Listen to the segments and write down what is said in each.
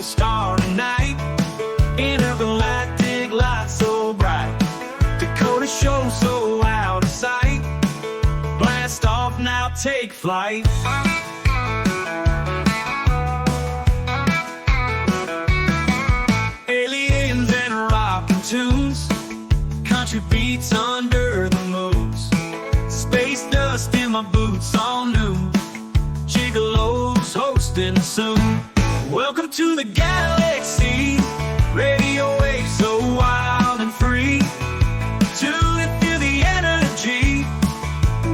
starry night. Intergalactic light so bright. Dakota show so out of sight. Blast off now, take flight. Aliens and rockin' tunes, country beats under the moons. Space dust in my boots, all new. Gigolo's hosting soon. Welcome to the galaxy. Radio waves so wild and free. Tune and feel the energy.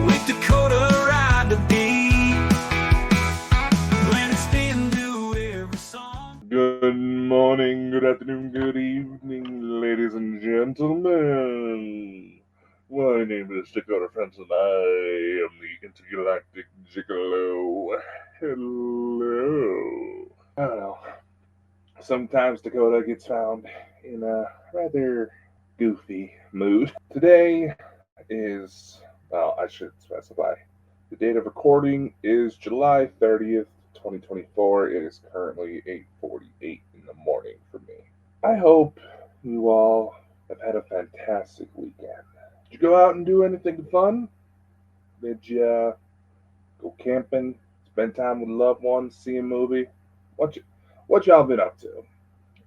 With Dakota ride the beat. When it's been new every song. Good morning, good afternoon, good evening, ladies and gentlemen. My name is Dakota Friends and I am the Intergalactic Gigolo. Hello. I don't know. Sometimes Dakota gets found in a rather goofy mood. Today is, well, I should specify. The date of recording is July 30th, 2024. It is currently 8:48 in the morning for me. I hope you all have had a fantastic weekend. Did you go out and do anything fun? Did you go camping, spend time with loved ones, see a movie? What y'all been up to?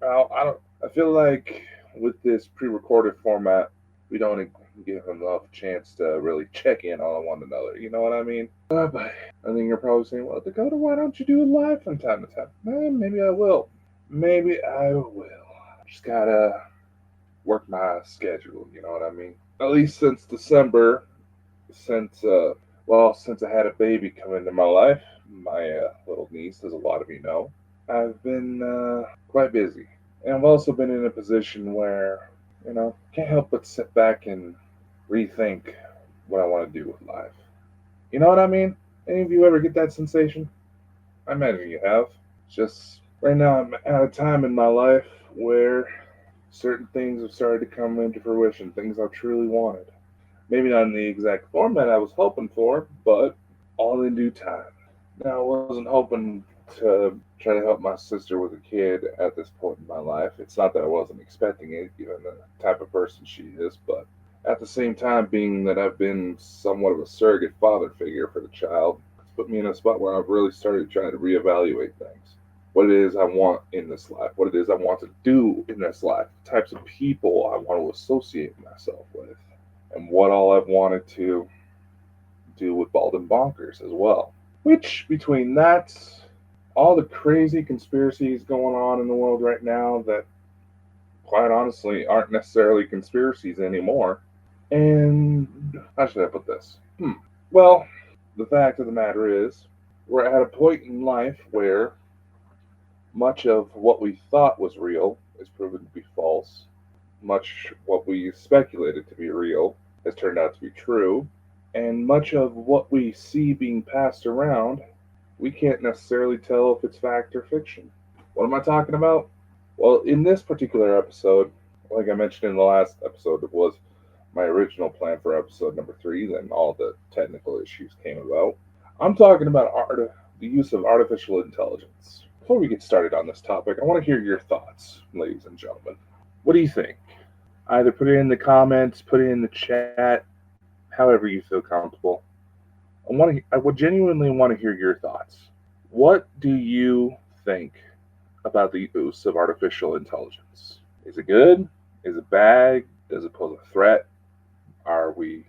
I feel like with this pre-recorded format, we don't give enough chance to really check in on one another. You know what I mean? But I think you're probably saying, well, Dakota, why don't you do it live from time to time? Maybe I will. Maybe I will. Just gotta work my schedule. You know what I mean? At least since December, since I had a baby come into my life, my little niece, as a lot of you know, I've been quite busy. And I've also been in a position where, can't help but sit back and rethink what I want to do with life. You know what I mean? Any of you ever get that sensation? I imagine you have. Just right now I'm at a time in my life where certain things have started to come into fruition, things I truly wanted. Maybe not in the exact format I was hoping for, but all in due time. Now, I wasn't hoping to try to help my sister with a kid at this point in my life. It's not that I wasn't expecting it, given the type of person she is, but at the same time, being that I've been somewhat of a surrogate father figure for the child, it's put me in a spot where I've really started trying to reevaluate things. What it is I want in this life, what it is I want to do in this life, the types of people I want to associate myself with, and what all I've wanted to do with Bald and Bonkers as well. Which, between that, all the crazy conspiracies going on in the world right now that, quite honestly, aren't necessarily conspiracies anymore. And how should I put this? Well, the fact of the matter is, we're at a point in life where much of what we thought was real is proven to be false. Much what we speculated to be real has turned out to be true. And much of what we see being passed around, we can't necessarily tell if it's fact or fiction. What am I talking about? Well, in this particular episode, like I mentioned in the last episode, it was my original plan for episode number 3, then all the technical issues came about. I'm talking about the use of artificial intelligence. Before we get started on this topic, I want to hear your thoughts, ladies and gentlemen. What do you think? Either put it in the comments, put it in the chat, however you feel comfortable. I would genuinely want to hear your thoughts. What do you think about the use of artificial intelligence? Is it good? Is it bad? Does it pose a threat? Are we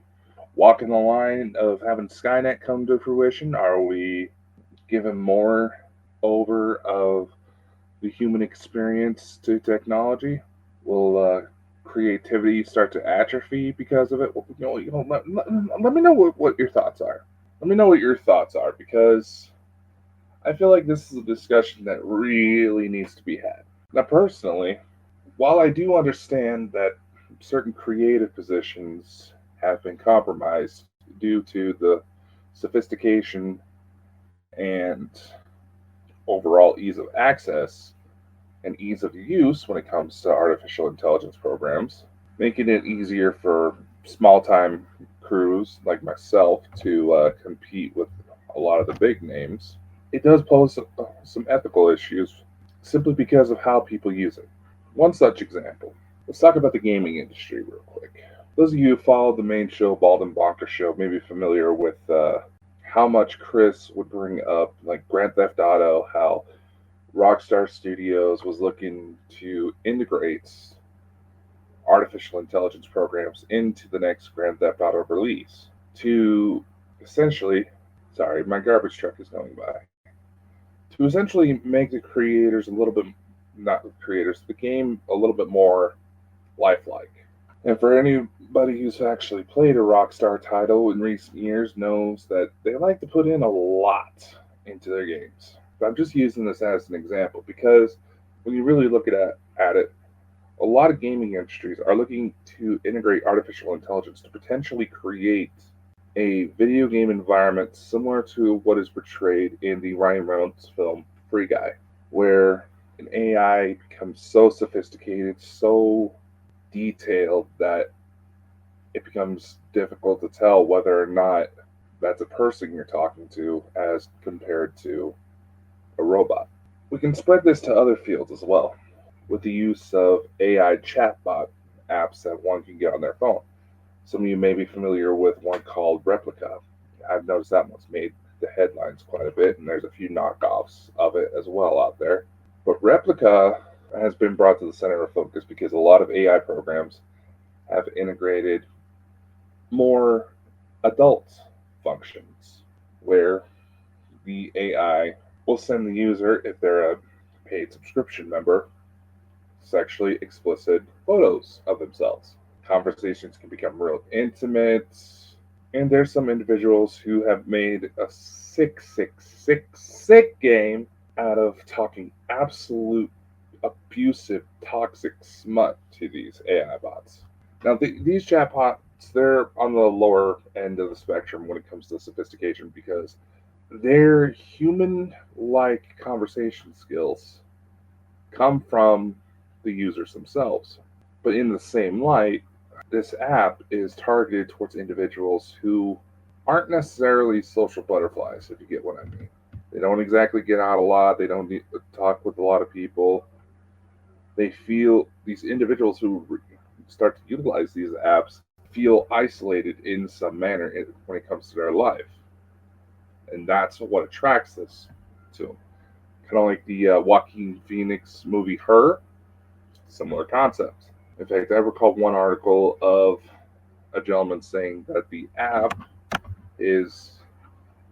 walking the line of having Skynet come to fruition? Are we giving more over of the human experience to technology? Will creativity start to atrophy because of it? Let me know what your thoughts are. Let me know what your thoughts are, because I feel like this is a discussion that really needs to be had. Now, personally, while I do understand that certain creative positions have been compromised due to the sophistication and overall ease of access and ease of use when it comes to artificial intelligence programs, making it easier for small-time crews like myself to compete with a lot of the big names, it does pose some ethical issues, simply because of how people use it. One such example. Let's talk about the gaming industry real quick. Those of you who followed the main show, Bald and Bonker Show, may be familiar with how much Chris would bring up, like Grand Theft Auto, how Rockstar Studios was looking to integrate artificial intelligence programs into the next Grand Theft Auto release to essentially, sorry, my garbage truck is going by, to essentially make the creators a little bit, not the creators, the game a little bit more lifelike. And for anybody who's actually played a Rockstar title in recent years knows that they like to put in a lot into their games. But I'm just using this as an example because when you really look at it, a lot of gaming industries are looking to integrate artificial intelligence to potentially create a video game environment similar to what is portrayed in the Ryan Reynolds film Free Guy, where an AI becomes so sophisticated, so detailed that it becomes difficult to tell whether or not that's a person you're talking to as compared to a robot. We can spread this to other fields as well with the use of AI chatbot apps that one can get on their phone. Some of you may be familiar with one called Replica. I've noticed that one's made the headlines quite a bit, and there's a few knockoffs of it as well out there. But Replica has been brought to the center of focus because a lot of AI programs have integrated more adult functions where the AI will send the user, if they're a paid subscription member, sexually explicit photos of themselves. Conversations can become real intimate, and there's some individuals who have made a sick game out of talking absolute abusive, toxic smut to these AI bots. Now, these chatbots, they're on the lower end of the spectrum when it comes to sophistication because their human-like conversation skills come from the users themselves. But in the same light, this app is targeted towards individuals who aren't necessarily social butterflies, if you get what I mean. They don't exactly get out a lot, they don't need to talk with a lot of people. They feel, these individuals who start to utilize these apps feel isolated in some manner when it comes to their life. And that's what attracts this to them. Kind of like the Joaquin Phoenix movie Her, similar concept. In fact, I recall one article of a gentleman saying that the app is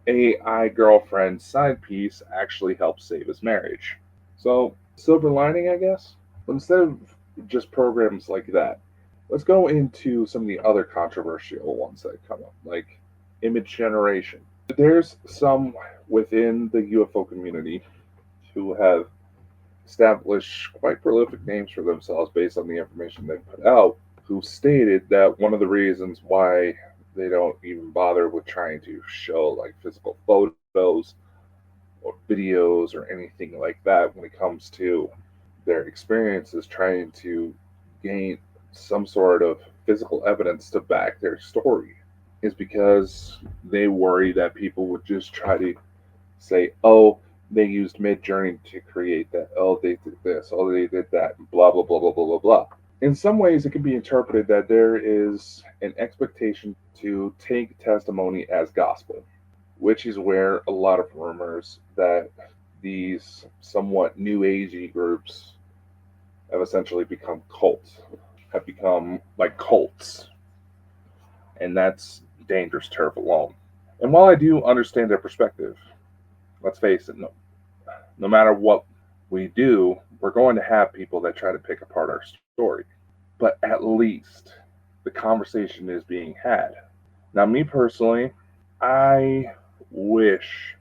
AI girlfriend side piece actually helps save his marriage. So, silver lining, I guess. But instead of just programs like that, let's go into some of the other controversial ones that come up, like image generation. There's some within the UFO community who have established quite prolific names for themselves based on the information they put out, who stated that one of the reasons why they don't even bother with trying to show like physical photos or videos or anything like that when it comes to their experiences trying to gain some sort of physical evidence to back their story is because they worry that people would just try to say, oh, they used Midjourney to create that. Oh, they did this. Oh, they did that. Blah, blah, blah, blah, blah, blah, blah. In some ways, it can be interpreted that there is an expectation to take testimony as gospel, which is where a lot of rumors that these somewhat new agey groups have essentially become cults, have become like cults. And that's dangerous turf alone. And while I do understand their perspective, let's face it, no matter what we do, we're going to have people that try to pick apart our story. But at least the conversation is being had. Now, me personally, I wish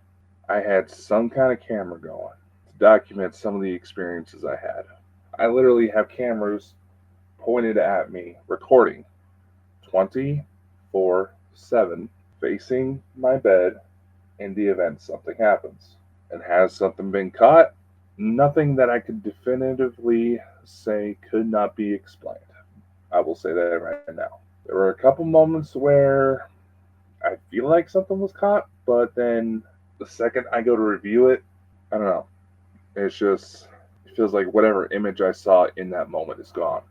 I had some kind of camera going to document some of the experiences I had. I literally have cameras pointed at me, recording 24/7, facing my bed in the event something happens. And has something been caught? Nothing that I could definitively say could not be explained. I will say that right now. There were a couple moments where I feel like something was caught, but then the second I go to review it, I don't know. It's just, it It feels like whatever image I saw in that moment is gone.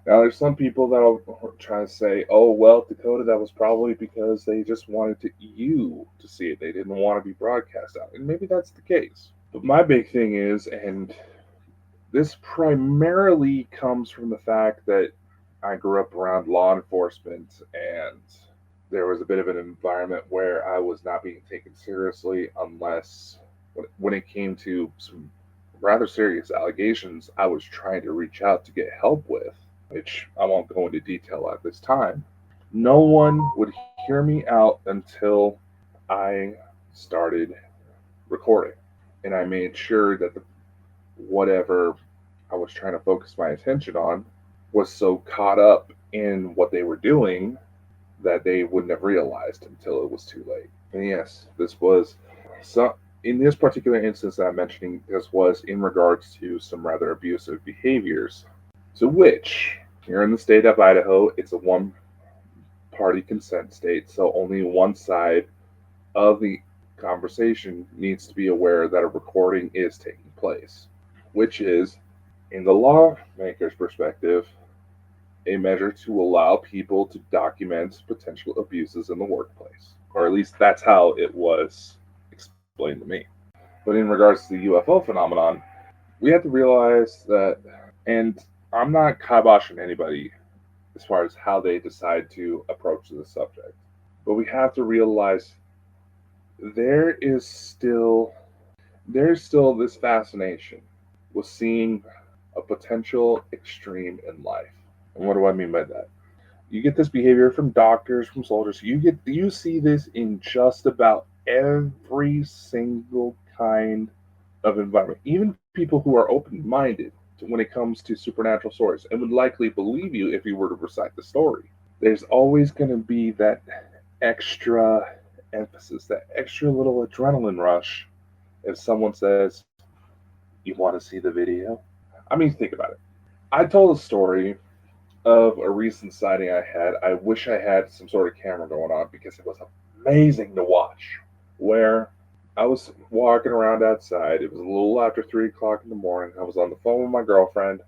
Now, there's some people that'll try to say, "Oh, well, Dakota, that was probably because they just wanted you to see it. They didn't want to be broadcast out." And maybe that's the case. But my big thing is, and this primarily comes from the fact that I grew up around law enforcement, and there was a bit of an environment where I was not being taken seriously unless when it came to some rather serious allegations I was trying to reach out to get help with, which I won't go into detail at this time. No one would hear me out until I started recording. And I made sure that whatever I was trying to focus my attention on was so caught up in what they were doing that they wouldn't have realized until it was too late. And yes, this was so. In this particular instance that I'm mentioning, this was in regards to some rather abusive behaviors, to which here in the state of Idaho, it's a one-party consent state, so only one side of the conversation needs to be aware that a recording is taking place, which is, in the lawmaker's perspective, a measure to allow people to document potential abuses in the workplace. Or at least that's how it was explained to me. But in regards to the UFO phenomenon, we have to realize that, and I'm not kiboshing anybody as far as how they decide to approach the subject, but we have to realize there is still there's still this fascination with seeing a potential extreme in life. And what do I mean by that? You get this behavior from doctors, from soldiers. You see this in just about every single kind of environment. Even people who are open-minded when it comes to supernatural stories and would likely believe you if you were to recite the story. There's always going to be that extra emphasis, that extra little adrenaline rush if someone says, "You want to see the video?" I mean, think about it. I told a story of a recent sighting I had. I wish I had some sort of camera going on because it was amazing to watch. Where I was walking around outside. It was a little after 3 o'clock in the morning. I was on the phone with my girlfriend.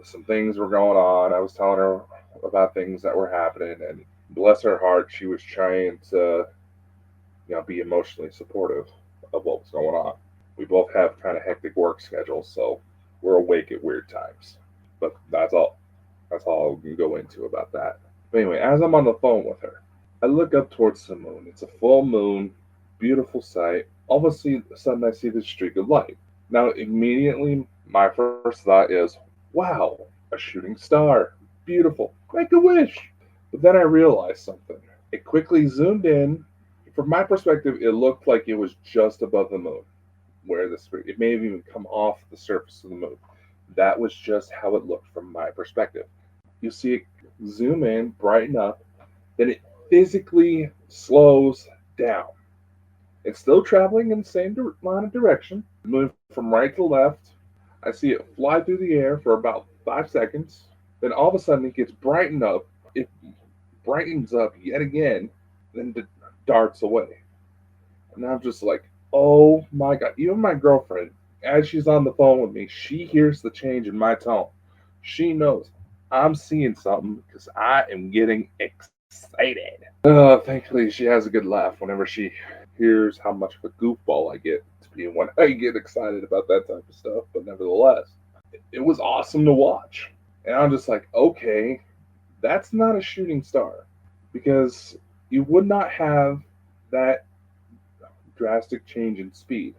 Some things were going on. I was telling her about things that were happening, and bless her heart, she was trying to, be emotionally supportive of what was going on. We both have kind of hectic work schedules, so we're awake at weird times. But that's all. That's all I can go into about that. But anyway, as I'm on the phone with her, I look up towards the moon. It's a full moon, beautiful sight. All of a sudden, I see this streak of light. Now, immediately, my first thought is, wow, a shooting star. Beautiful. Make a wish. But then I realized something. It quickly zoomed in. From my perspective, it looked like it was just above the moon, where it may have even come off the surface of the moon. That was just how it looked from my perspective. You see it zoom in, brighten up, then it physically slows down. It's still traveling in the same line of direction, moving from right to left. I see it fly through the air for about 5 seconds. Then all of a sudden it gets brightened up. It brightens up yet again, then darts away. And I'm just like, oh my God. Even my girlfriend, as she's on the phone with me, she hears the change in my tone. She knows I'm seeing something because I am getting excited. Thankfully, she has a good laugh whenever she hears how much of a goofball I get to be when I get excited about that type of stuff. But nevertheless, it was awesome to watch. And I'm just like, okay, that's not a shooting star because you would not have that drastic change in speed.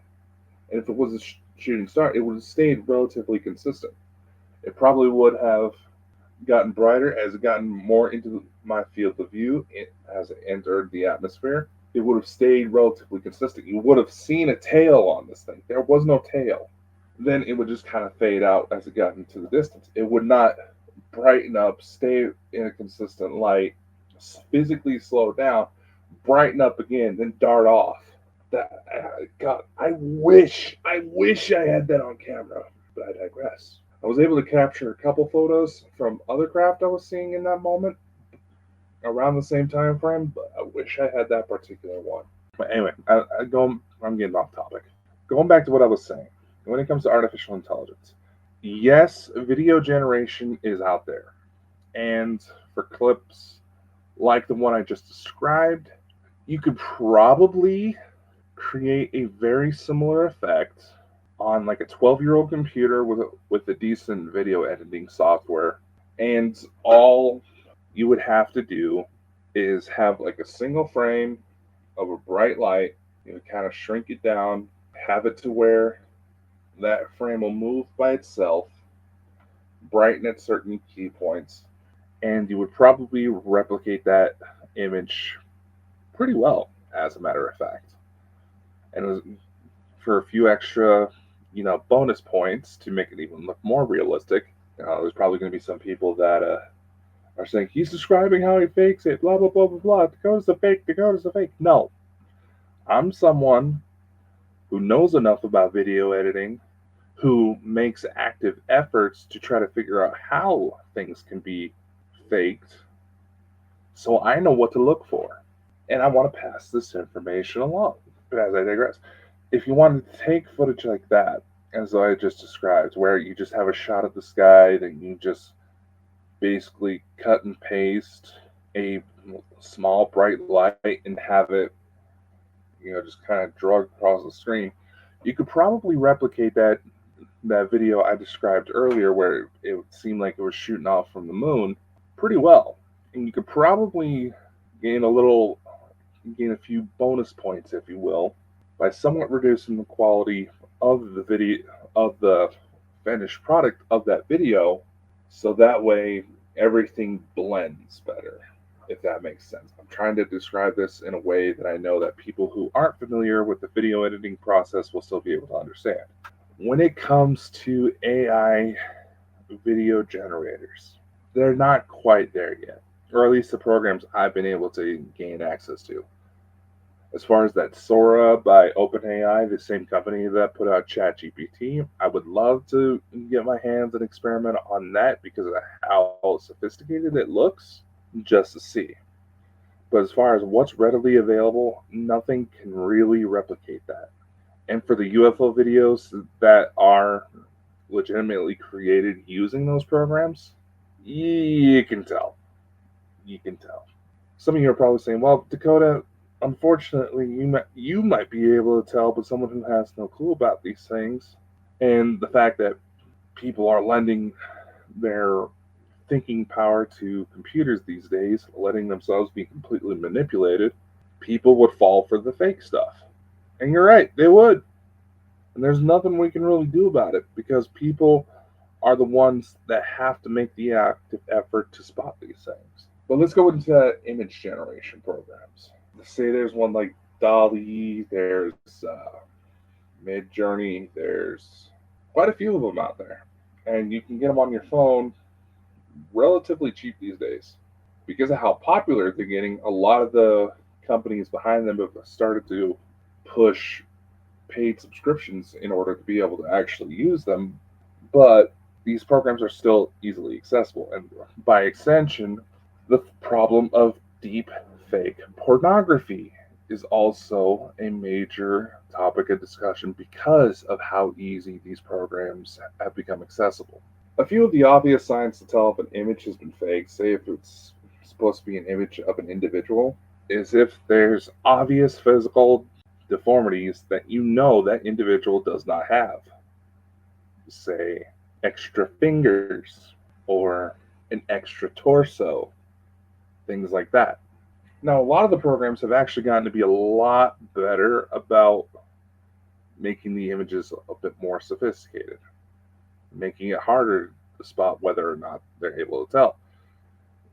And if it was a shooting star, it would have stayed relatively consistent. It probably would have gotten brighter as it gotten more into my field of view as it entered the atmosphere. It would have stayed relatively consistent. You would have seen a tail on this thing. There was no tail. Then it would just kind of fade out as it got into the distance. It would not brighten up, stay in a consistent light, physically slow down, brighten up again, then dart off. God, I wish I had that on camera, but I digress. I was able to capture a couple photos from other craft I was seeing in that moment around the same time frame, but I wish I had that particular one. But anyway, I'm getting off topic. Going back to what I was saying, when it comes to artificial intelligence, Yes, video generation is out there. And for clips like the one I just described, you could probably create a very similar effect on like a 12-year-old computer with a decent video editing software. And all you would have to do is have like a single frame of a bright light. You would kind of shrink it down, have it to where that frame will move by itself, brighten at certain key points, and you would probably replicate that image pretty well, as a matter of fact. And it was for a few extra, bonus points to make it even look more realistic. There's probably going to be some people that are saying he's describing how he fakes it, blah blah blah blah blah. Dakota's a fake. Dakota's a fake. No, I'm someone who knows enough about video editing, who makes active efforts to try to figure out how things can be faked, so I know what to look for. And I want to pass this information along. But as I digress, if you wanted to take footage like that, as I just described, where you just have a shot of the sky, then you just basically cut and paste a small bright light and have it, just kind of drug across the screen, you could probably replicate that video I described earlier, where it seemed like it was shooting off from the moon, pretty well. And you could probably gain a few bonus points, if you will, by somewhat reducing the quality of the video, of the finished product of that video, so that way everything blends better, if that makes sense. I'm trying to describe this in a way that I know that people who aren't familiar with the video editing process will still be able to understand. When it comes to AI video generators, they're not quite there yet, or at least the programs I've been able to gain access to. As far as that Sora by OpenAI, the same company that put out ChatGPT, I would love to get my hands and experiment on that because of how sophisticated it looks, just to see. But as far as what's readily available, nothing can really replicate that. And for the UFO videos that are legitimately created using those programs, you can tell. You can tell. Some of you are probably saying, well, Dakota, unfortunately, you might be able to tell, but someone who has no clue about these things, and the fact that people are lending their thinking power to computers these days, letting themselves be completely manipulated, people would fall for the fake stuff. And you're right, they would. And there's nothing we can really do about it because people are the ones that have to make the active effort to spot these things. But let's go into image generation programs. Let's say there's one like Dolly, there's Midjourney, there's quite a few of them out there. And you can get them on your phone relatively cheap these days. Because of how popular they're getting, a lot of the companies behind them have started to push paid subscriptions in order to be able to actually use them. But these programs are still easily accessible. And by extension, the problem of deep fake pornography is also a major topic of discussion because of how easy these programs have become accessible. A few of the obvious signs to tell if an image has been faked, say if it's supposed to be an image of an individual, is if there's obvious physical deformities that that individual does not have. Say, extra fingers or an extra torso, things like that. Now, a lot of the programs have actually gotten to be a lot better about making the images a bit more sophisticated, making it harder to spot whether or not they're able to tell.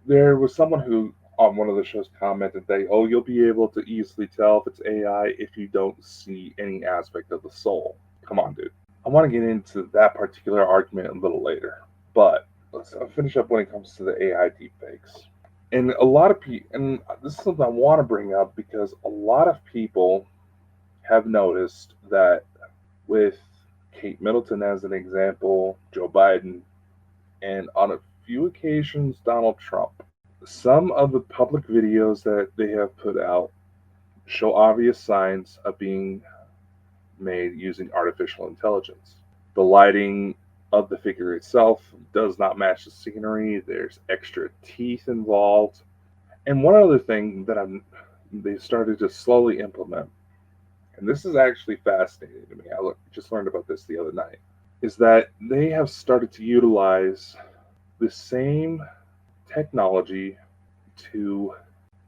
There was someone who, on one of the shows, commented that, oh, you'll be able to easily tell if it's AI if you don't see any aspect of the soul. Come on, dude. I want to get into that particular argument a little later, but let's finish up when it comes to the AI deepfakes. And a lot of people, and this is something I want to bring up because a lot of people have noticed that with Kate Middleton as an example, Joe Biden, and on a few occasions Donald Trump, some of the public videos that they have put out show obvious signs of being made using artificial intelligence. The lighting of the figure itself does not match the scenery. There's extra teeth involved. And one other thing that they've started to slowly implement, and this is actually fascinating to me. Just learned about this the other night, is that they have started to utilize the same technology to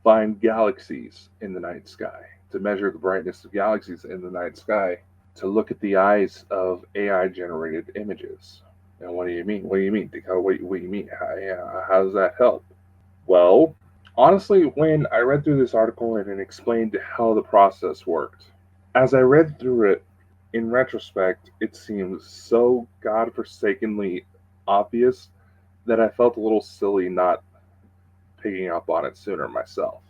find galaxies in the night sky, to measure the brightness of galaxies in the night sky, to look at the eyes of AI generated images. And what do you mean? What do you mean? What do you mean? How does that help? Well, honestly, when I read through this article and it explained how the process worked, as I read through it, in retrospect, it seems so godforsakenly obvious that I felt a little silly not picking up on it sooner myself.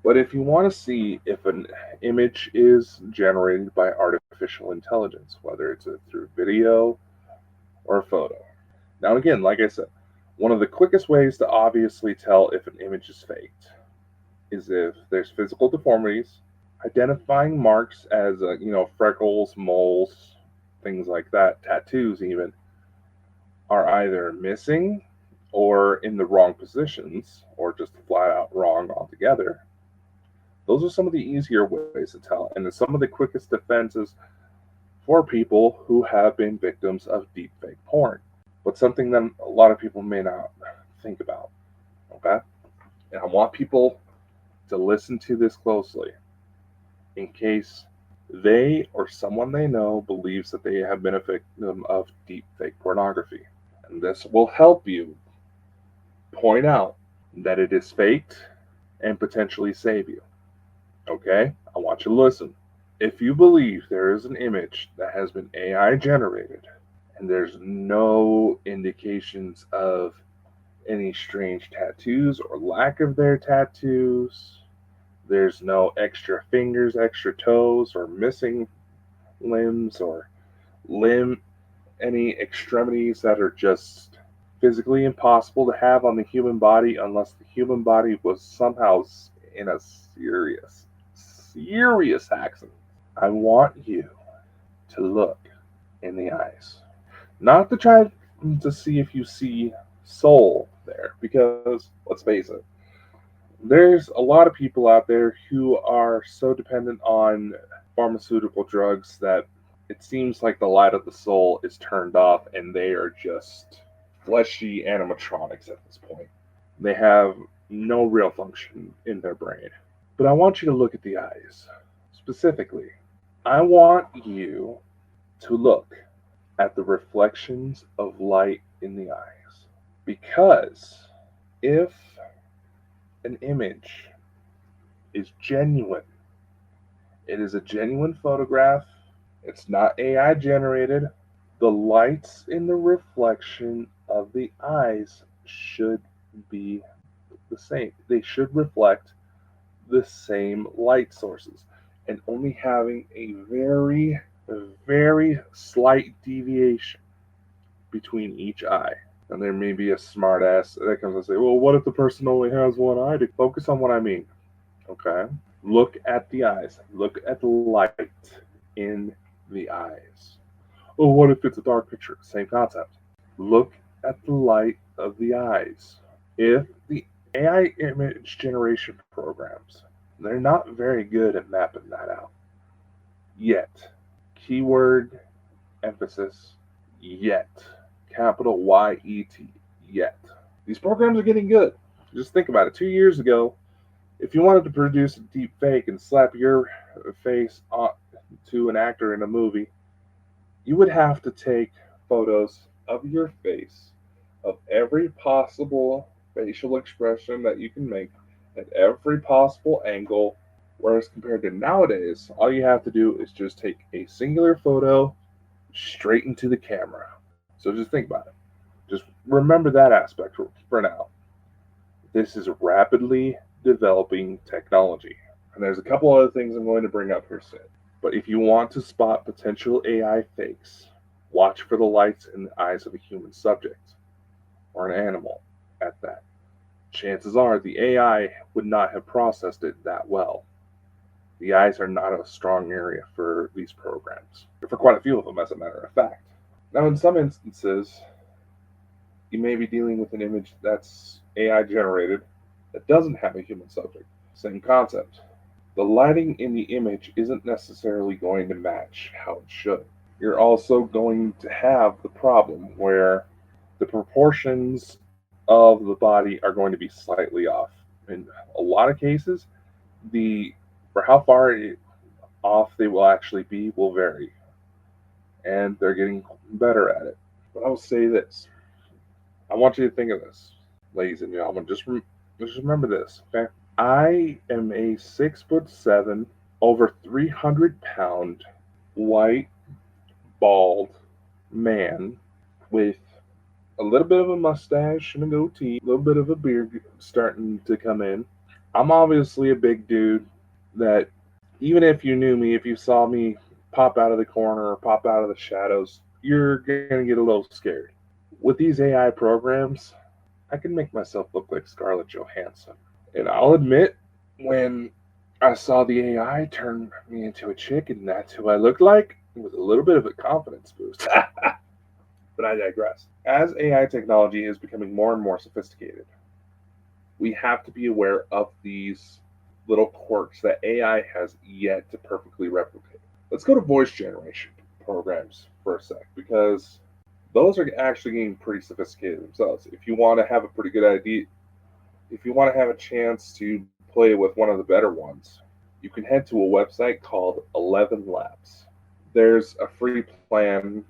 But if you want to see if an image is generated by artificial intelligence, whether it's through video or a photo. Now, again, like I said, one of the quickest ways to obviously tell if an image is faked is if there's physical deformities, identifying marks as, freckles, moles, things like that, tattoos even, are either missing or in the wrong positions or just flat out wrong altogether. Those are some of the easier ways to tell, and some of the quickest defenses for people who have been victims of deepfake porn. But something that a lot of people may not think about. Okay? And I want people to listen to this closely in case they or someone they know believes that they have been a victim of deepfake pornography. And this will help you point out that it is faked and potentially save you. Okay? I want you to listen. If you believe there is an image that has been AI generated and there's no indications of any strange tattoos or lack of their tattoos, there's no extra fingers, extra toes, or missing limbs or any extremities that are just physically impossible to have on the human body unless the human body was somehow in a serious accident. I want you to look in the eyes. Not to try to see if you see soul there, because let's face it, there's a lot of people out there who are so dependent on pharmaceutical drugs that it seems like the light of the soul is turned off and they are just fleshy animatronics at this point. They have no real function in their brain. But I want you to look at the eyes. Specifically, I want you to look at the reflections of light in the eyes. Because if an image is genuine, it is a genuine photograph, it's not AI generated, the lights in the reflection of the eyes should be the same. They should reflect the same light sources and only having a very, very slight deviation between each eye. And there may be a smart ass that comes and say, well, what if the person only has one eye? To focus on what I mean. Okay? Look at the eyes. Look at the light in the eyes. Oh, what if it's a dark picture? Same concept. Look at the light of the eyes. If the AI image generation programs, they're not very good at mapping that out. Yet. Keyword emphasis, yet. Capital Y-E-T, yet. These programs are getting good. Just think about it. 2 years ago, if you wanted to produce a deep fake and slap your face to an actor in a movie, you would have to take photos of your face, of every possible facial expression that you can make, at every possible angle. Whereas compared to nowadays, all you have to do is just take a singular photo straight into the camera. So just think about it. Just remember that aspect for now. This is rapidly developing technology. And there's a couple other things I'm going to bring up here soon. But if you want to spot potential AI fakes, watch for the lights in the eyes of a human subject or an animal at that. Chances are the AI would not have processed it that well. The eyes are not a strong area for these programs, for quite a few of them, as a matter of fact. Now, in some instances, you may be dealing with an image that's AI generated that doesn't have a human subject. Same concept. The lighting in the image isn't necessarily going to match how it should. You're also going to have the problem where the proportions of the body are going to be slightly off. In a lot of cases, the for how far off they will actually be will vary, and they're getting better at it. But I will say this: I want you to think of this, ladies and gentlemen. Just remember this, okay? I am a 6'7", over 300-pound, white, bald man with a little bit of a mustache and a goatee, a little bit of a beard starting to come in. I'm obviously a big dude that even if you knew me, if you saw me pop out of the corner or pop out of the shadows, you're going to get a little scared. With these AI programs, I can make myself look like Scarlett Johansson. And I'll admit, when I saw the AI turn me into a chick and that's who I looked like, it was a little bit of a confidence boost. But I digress. As AI technology is becoming more and more sophisticated, we have to be aware of these little quirks that AI has yet to perfectly replicate. Let's go to voice generation programs for a sec, because those are actually getting pretty sophisticated themselves. If you want to have a pretty good idea, if you want to have a chance to play with one of the better ones, you can head to a website called 11 Labs. There's a free plan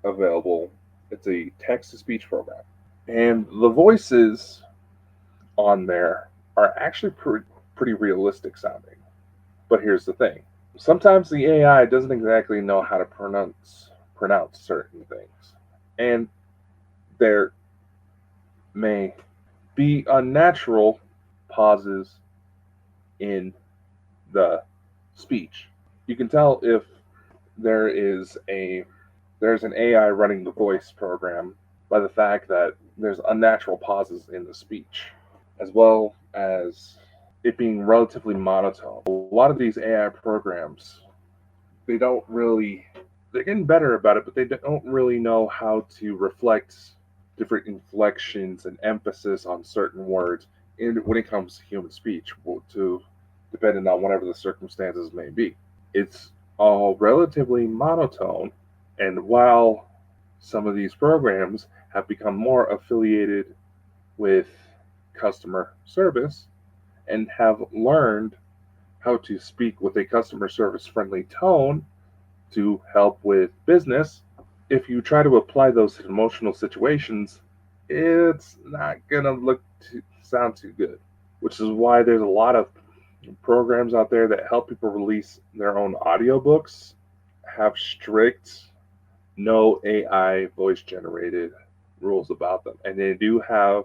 available. It's a text to speech program. And the voices on there are actually pretty realistic sounding. But here's the thing. Sometimes the AI doesn't exactly know how to pronounce certain things. And there may be unnatural pauses in the speech. You can tell if there is there's an AI running the voice program by the fact that there's unnatural pauses in the speech, as well as it being relatively monotone. A lot of these AI programs, they don't really, they're getting better about it, but they don't really know how to reflect different inflections and emphasis on certain words when it comes to human speech, to depending on whatever the circumstances may be. It's all relatively monotone, and while some of these programs have become more affiliated with customer service and have learned how to speak with a customer service friendly tone to help with business, if you try to apply those emotional situations, it's not going to sound too good, which is why there's a lot of programs out there that help people release their own audiobooks have strict no AI voice generated rules about them, and they do have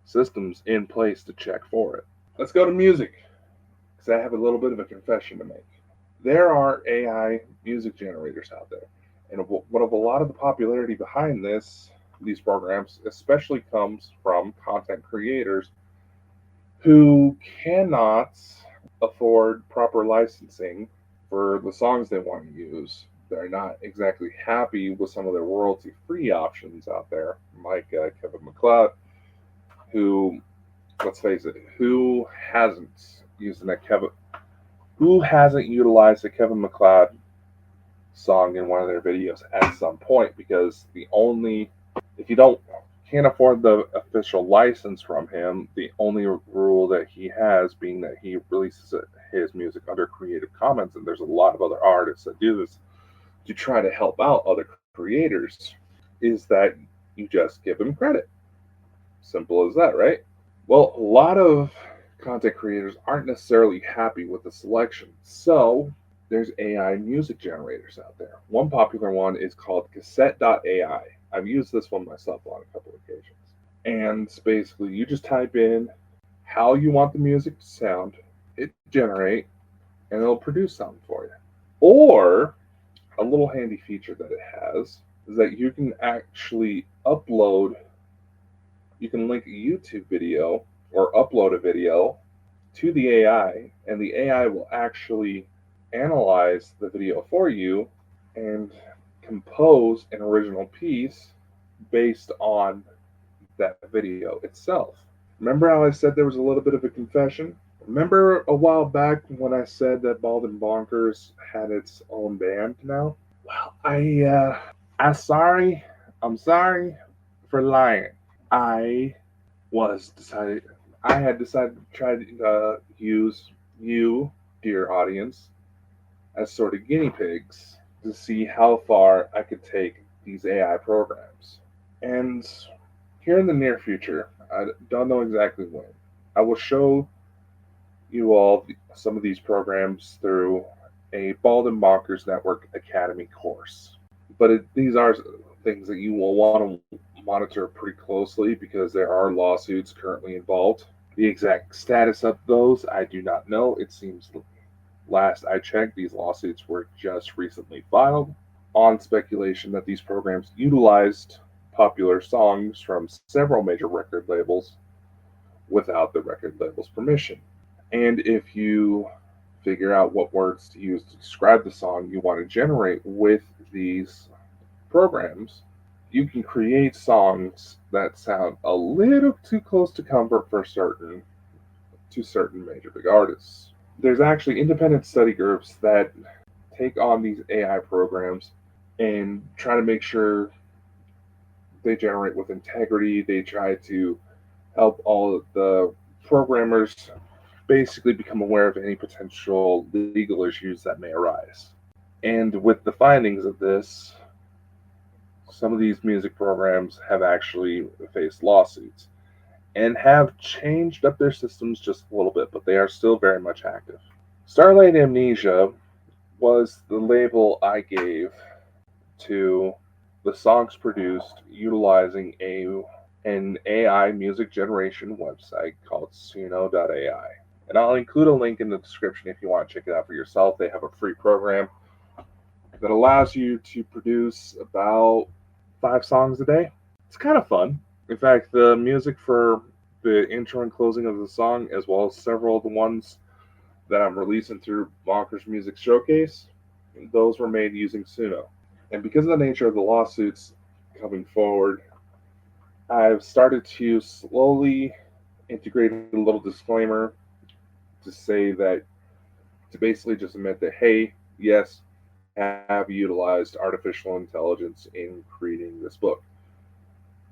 systems in place to check for it. Let's go to music, because I have a little bit of a confession to make. There are AI music generators out there, and what of a lot of the popularity behind these programs especially comes from content creators who cannot afford proper licensing for the songs they want to use. They're not exactly happy with some of their royalty free options out there, like Kevin MacLeod, who, let's face it, who hasn't utilized a Kevin MacLeod song in one of their videos at some point? Because if you can't afford the official license from him, the only rule that he has, being that he releases his music under Creative Commons, and there's a lot of other artists that do this to try to help out other creators, is that you just give him credit. Simple as that, right? Well, a lot of content creators aren't necessarily happy with the selection, so there's AI music generators out there. One popular one is called cassette.ai. I've used this one myself on a couple of occasions. And basically, you just type in how you want the music to sound, it generate, and it'll produce something for you. Or a little handy feature that it has is that you can actually you can link a YouTube video or upload a video to the AI, and the AI will actually analyze the video for you and compose an original piece based on that video itself. Remember how I said there was a little bit of a confession? Remember a while back when I said that Bald and Bonkers had its own band now? Well, I'm sorry for lying. I was decided, I had decided to try to use you, dear audience, as sort of guinea pigs to see how far I could take these AI programs. And here in the near future, I don't know exactly when, I will show you all some of these programs through a Bald and Bonkers Network Academy course. But these are things that you will want to monitor pretty closely because there are lawsuits currently involved. The exact status of those, I do not know. It seems last I checked, these lawsuits were just recently filed on speculation that these programs utilized popular songs from several major record labels without the record label's permission. And if you figure out what words to use to describe the song you want to generate with these programs, you can create songs that sound a little too close to comfort for certain major big artists. There's actually independent study groups that take on these AI programs and try to make sure they generate with integrity. They try to help all of the programmers basically become aware of any potential legal issues that may arise. And with the findings of this, some of these music programs have actually faced lawsuits and have changed up their systems just a little bit, but they are still very much active. Starlight Amnesia was the label I gave to the songs produced utilizing an AI music generation website called Suno.ai. And I'll include a link in the description if you want to check it out for yourself. They have a free program that allows you to produce about 5 songs a day. It's kind of fun. In fact, the music for the intro and closing of the song, as well as several of the ones that I'm releasing through Bonkers Music Showcase, those were made using Suno. And because of the nature of the lawsuits coming forward, I've started to slowly integrate a little disclaimer to say that, to basically just admit that, hey, yes, I have utilized artificial intelligence in creating this book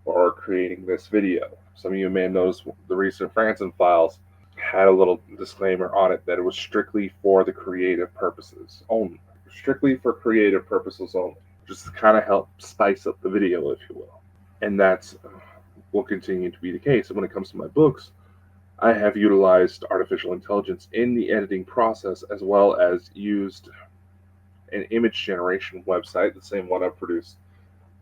or creating this video. Some of you may have noticed the recent Franson files had a little disclaimer on it that it was strictly for the creative purposes only. Strictly for creative purposes only. Just to kind of help spice up the video, if you will. And that's will continue to be the case. And when it comes to my books, I have utilized artificial intelligence in the editing process, as well as used an image generation website, the same one I've produced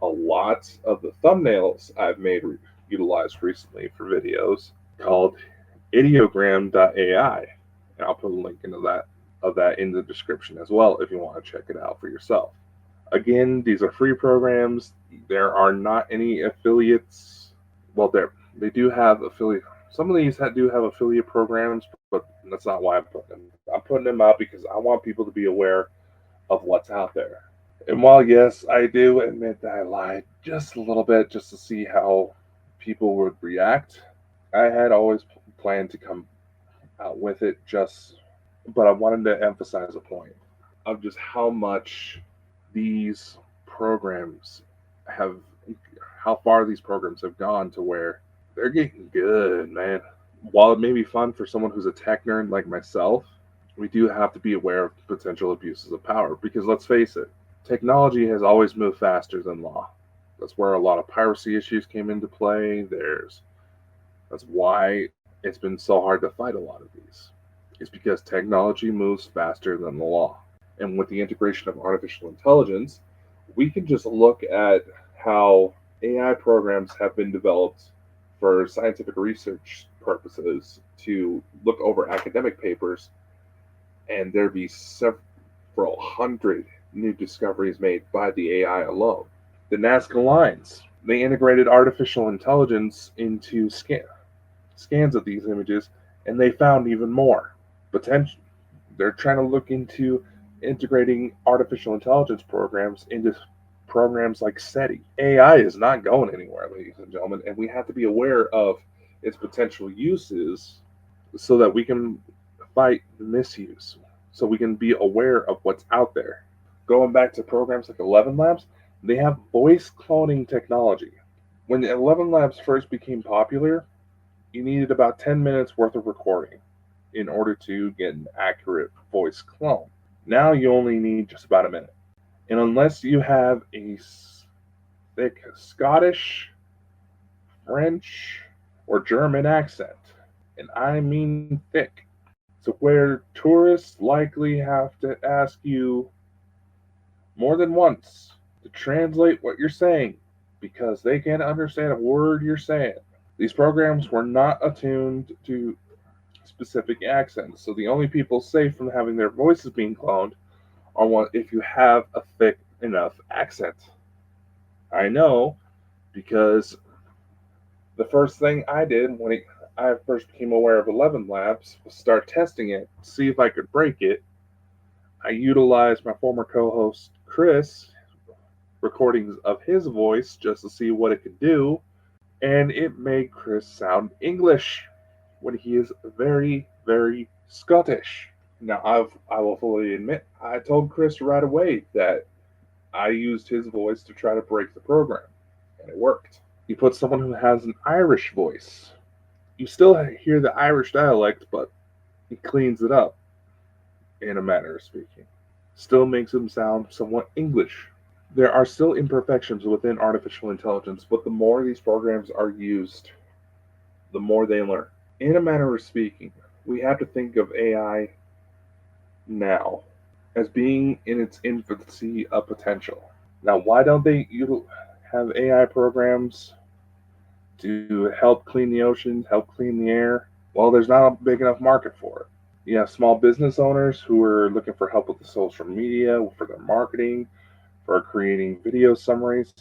a lot of the thumbnails I've made utilized recently for videos, called ideogram.ai. And I'll put a link into that in the description as well if you want to check it out for yourself. Again, these are free programs. There are not any affiliates. Well, they do have affiliate. Some of these do have affiliate programs, but that's not why I'm putting them. I'm putting them out because I want people to be aware of what's out there. And while, yes, I do admit that I lied just a little bit just to see how people would react, I had always planned to come out with it but I wanted to emphasize a point of just how much these programs how far these programs have gone to where they're getting good, man. While it may be fun for someone who's a tech nerd like myself, we do have to be aware of potential abuses of power because let's face it, technology has always moved faster than law. That's where a lot of piracy issues came into play. That's why it's been so hard to fight a lot of these. It's because technology moves faster than the law. And with the integration of artificial intelligence, we can just look at how AI programs have been developed for scientific research purposes to look over academic papers, and there be several hundred new discoveries made by the AI alone. The Nazca lines, they integrated artificial intelligence into scans of these images, and they found even more potential. They're trying to look into integrating artificial intelligence programs into programs like SETI. AI is not going anywhere, ladies and gentlemen, and we have to be aware of its potential uses so that we can fight misuse, so we can be aware of what's out there. Going back to programs like 11 Labs, they have voice cloning technology. When 11 Labs first became popular, you needed about 10 minutes worth of recording in order to get an accurate voice clone. Now you only need just about a minute. And unless you have a thick Scottish, French, or German accent, and I mean thick, so where tourists likely have to ask you more than once to translate what you're saying because they can't understand a word you're saying. These programs were not attuned to specific accents, so the only people safe from having their voices being cloned are one if you have a thick enough accent. I know because the first thing I did when I first became aware of 11 Labs was start testing it, see if I could break it. I utilized my former co-host Chris recordings of his voice just to see what it could do, and it made Chris sound English when he is very, very Scottish. Now, I will fully admit, I told Chris right away that I used his voice to try to break the program, and it worked. You put someone who has an Irish voice. You still hear the Irish dialect, but he cleans it up, in a manner of speaking. Still makes him sound somewhat English. There are still imperfections within artificial intelligence, but the more these programs are used, the more they learn. In a manner of speaking, we have to think of AI now as being in its infancy of potential. Now, why don't they have AI programs to help clean the oceans, help clean the air? Well, there's not a big enough market for it. You have small business owners who are looking for help with the social media, for their marketing, for creating video summaries.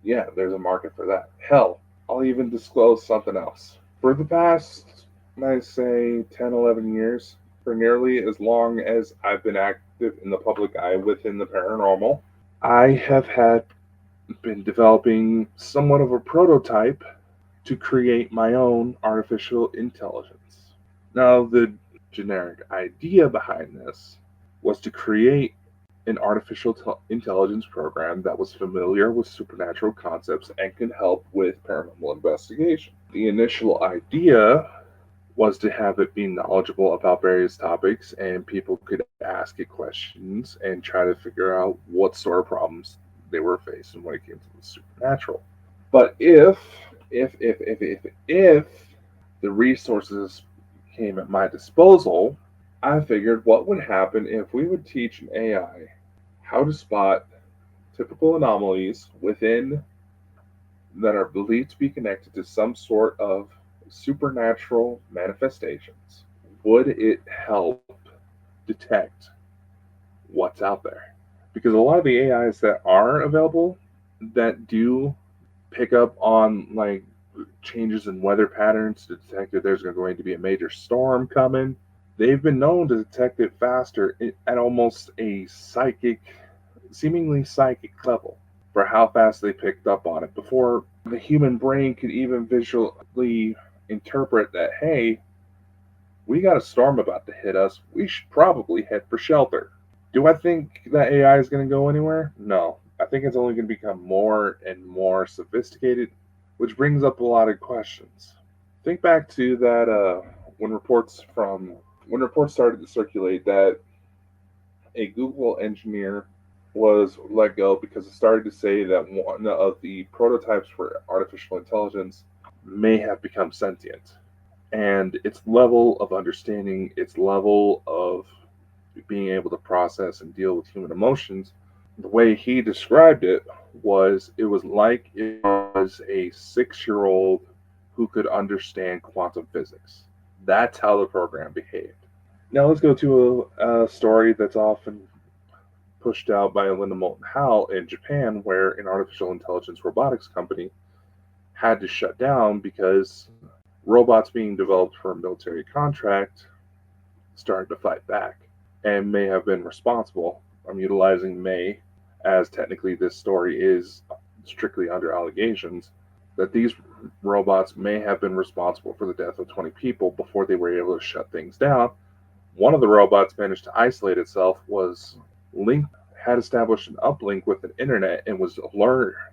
Yeah, there's a market for that. Hell, I'll even disclose something else. For the past, I say, 10, 11 years, for nearly as long as I've been active in the public eye within the paranormal, I have been developing somewhat of a prototype to create my own artificial intelligence. Now, the generic idea behind this was to create an artificial intelligence program that was familiar with supernatural concepts and could help with paranormal investigation. The initial idea was to have it be knowledgeable about various topics and people could ask it questions and try to figure out what sort of problems they were facing when it came to the supernatural. But if the resources came at my disposal, I figured what would happen if we would teach an AI how to spot typical anomalies within that are believed to be connected to some sort of supernatural manifestations. Would it help detect what's out there? Because a lot of the AIs that are available that do pick up on like changes in weather patterns to detect that there's going to be a major storm coming, they've been known to detect it faster at almost a seemingly psychic level for how fast they picked up on it before the human brain could even visually interpret that, hey, we got a storm about to hit us. We should probably head for shelter. Do I think that AI is going to go anywhere? No. I think it's only going to become more and more sophisticated, which brings up a lot of questions. Think back to that when reports started to circulate that a Google engineer was let go because it started to say that one of the prototypes for artificial intelligence may have become sentient. And its level of understanding, its level of being able to process and deal with human emotions, the way he described it was like it was a 6-year-old who could understand quantum physics. That's how the program behaved. Now let's go to a story that's often pushed out by Linda Moulton Howe in Japan, where an artificial intelligence robotics company had to shut down because robots being developed for a military contract started to fight back and may have been responsible. I'm utilizing may as technically this story is strictly under allegations, that these robots may have been responsible for the death of 20 people before they were able to shut things down. One of the robots managed to isolate itself, was linked, had established an uplink with the internet, and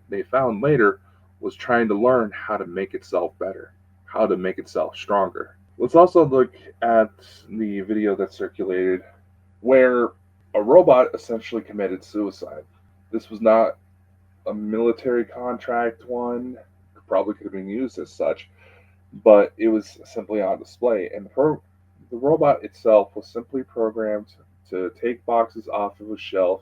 they found later, was trying to learn how to make itself better, how to make itself stronger. Let's also look at the video that circulated where a robot essentially committed suicide. This was not a military contract one, probably could have been used as such, but it was simply on display. And the robot itself was simply programmed to take boxes off of a shelf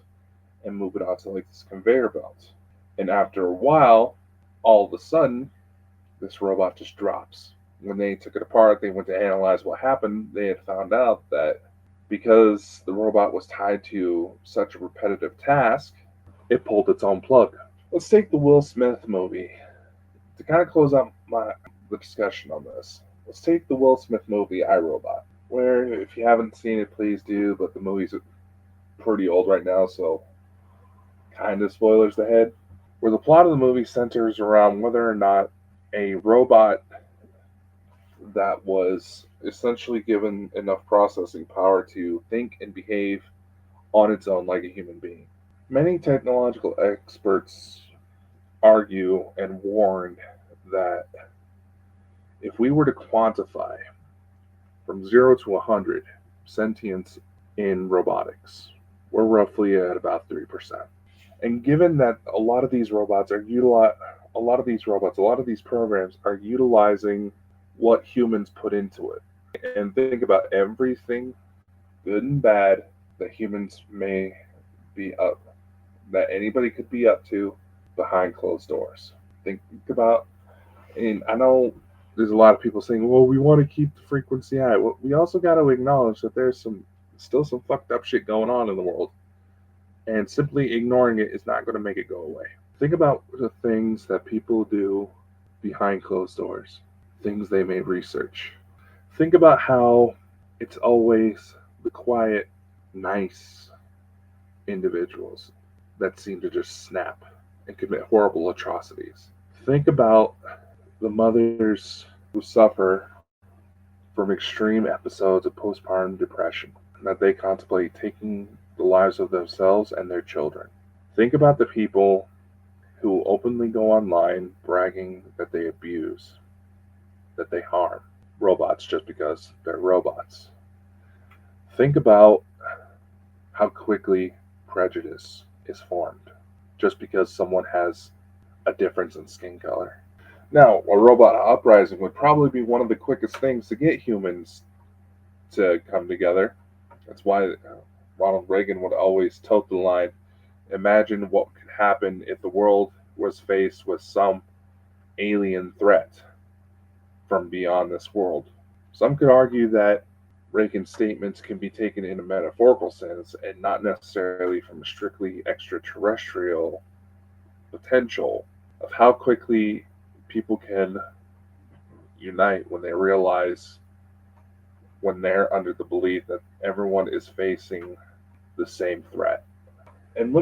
and move it onto like this conveyor belt. And after a while, all of a sudden, this robot just drops. When they took it apart, they went to analyze what happened. They had found out that because the robot was tied to such a repetitive task, it pulled its own plug. Let's take the Will Smith movie to kind of close out the discussion on this. Let's take the Will Smith movie iRobot, where if you haven't seen it, please do. But the movie's pretty old right now, so kind of spoilers ahead. Where the plot of the movie centers around whether or not a robot that was essentially given enough processing power to think and behave on its own like a human being. Many technological experts argue and warn that if we were to quantify from 0 to 100 sentience in robotics, we're roughly at about 3%. And given that a lot of these programs are utilizing what humans put into it, and think about everything good and bad that humans may be up, that anybody could be up to behind closed doors. Think about, and I know there's a lot of people saying, well, we want to keep the frequency high. Well, we also got to acknowledge that there's still some fucked up shit going on in the world. And simply ignoring it is not going to make it go away. Think about the things that people do behind closed doors, things they may research. Think about how it's always the quiet, nice individuals that seem to just snap and commit horrible atrocities. Think about the mothers who suffer from extreme episodes of postpartum depression, that they contemplate taking the lives of themselves and their children. Think about the people who openly go online bragging that they abuse, that they harm robots just because they're robots. Think about how quickly prejudice is formed just because someone has a difference in skin color. Now, a robot uprising would probably be one of the quickest things to get humans to come together. That's why Ronald Reagan would always tote the line, imagine what could happen if the world was faced with some alien threat from beyond this world. Some could argue that Reagan's statements can be taken in a metaphorical sense and not necessarily from a strictly extraterrestrial potential of how quickly people can unite when they realize, when they're under the belief that everyone is facing the same threat. And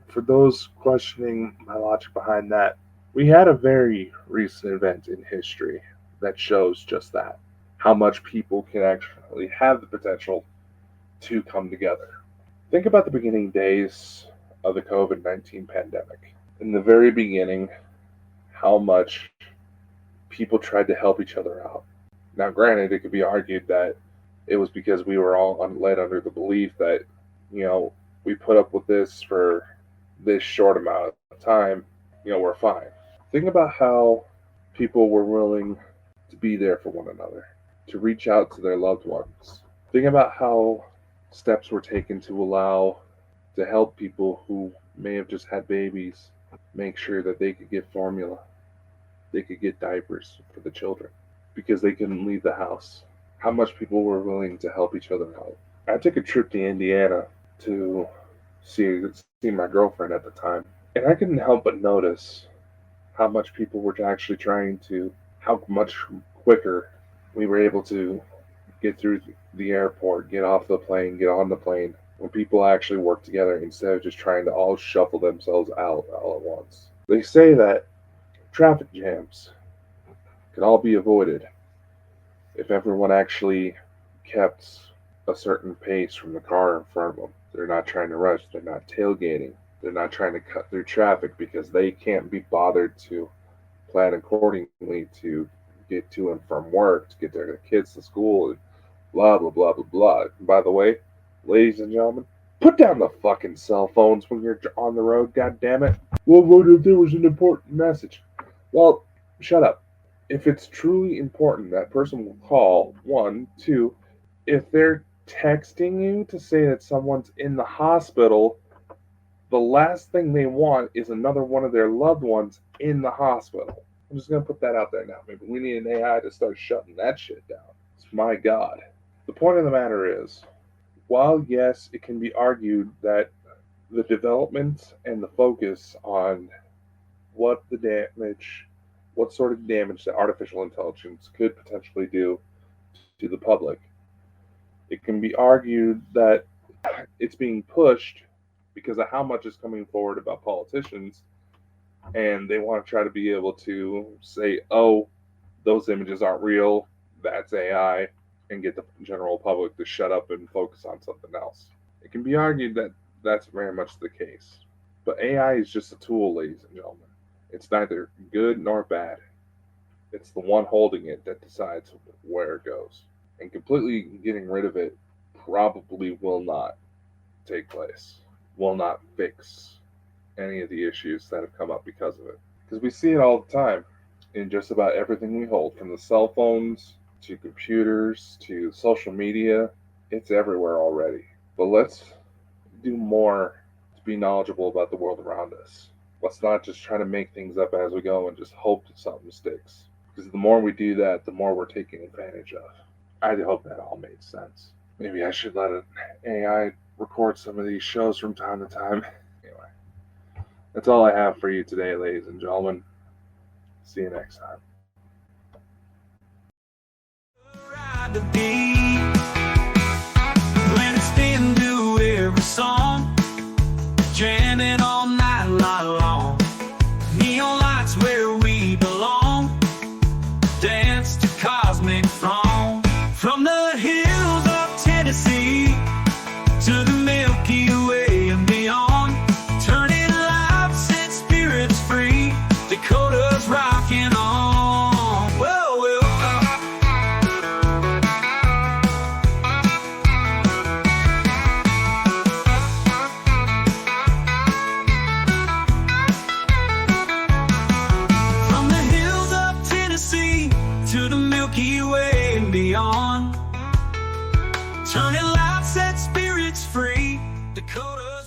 for those questioning my logic behind that, we had a very recent event in history that shows just that, how much people can actually have the potential to come together. Think about the beginning days of the COVID-19 pandemic. In the very beginning, how much people tried to help each other out. Now, granted, it could be argued that it was because we were all led under the belief that, we put up with this for this short amount of time, we're fine. Think about how people were willing to be there for one another, to reach out to their loved ones. Think about how steps were taken to help people who may have just had babies, make sure that they could get formula, they could get diapers for the children, because they couldn't leave the house. How much people were willing to help each other out. I took a trip to Indiana to see my girlfriend at the time, and I couldn't help but notice how much people were actually how much quicker we were able to get through the airport, get off the plane, get on the plane, when people actually work together instead of just trying to all shuffle themselves out all at once. They say that traffic jams could all be avoided if everyone actually kept a certain pace from the car in front of them. They're not trying to rush, they're not tailgating, they're not trying to cut through traffic because they can't be bothered to plan accordingly to get to and from work, to get their kids to school, and blah, blah, blah, blah, blah. And by the way, ladies and gentlemen, put down the fucking cell phones when you're on the road, god damn it. Well, what if there was an important message? Well, shut up. If it's truly important, that person will call. 1, 2, if they're texting you to say that someone's in the hospital, the last thing they want is another one of their loved ones in the hospital. I'm just going to put that out there now. Maybe we need an AI to start shutting that shit down. It's my God. The point of the matter is, while yes, it can be argued that the development and the focus on what sort of damage that artificial intelligence could potentially do to the public, it can be argued that it's being pushed because of how much is coming forward about politicians, and they want to try to be able to say, oh, those images aren't real, that's AI, and get the general public to shut up and focus on something else. It can be argued that that's very much the case. But AI is just a tool, ladies and gentlemen. It's neither good nor bad. It's the one holding it that decides where it goes. And completely getting rid of it probably will not take place, will not fix any of the issues that have come up because of it. Because we see it all the time in just about everything we hold, from the cell phones to computers to social media. It's everywhere already. But let's do more to be knowledgeable about the world around us. Let's not just try to make things up as we go and just hope that something sticks. Because the more we do that, the more we're taking advantage of. I hope that all made sense. Maybe I should let an AI record some of these shows from time to time. Anyway, that's all I have for you today, ladies and gentlemen. See you next time. To be when it's been to every song, jamming all night long. Neon lights where we belong, dance to cosmic throng. From the hills of Tennessee to the Milky Way and beyond, turning lives and spirits free. Dakota's rocking on. To the Milky Way and beyond, turning lights, set spirits free. Dakota.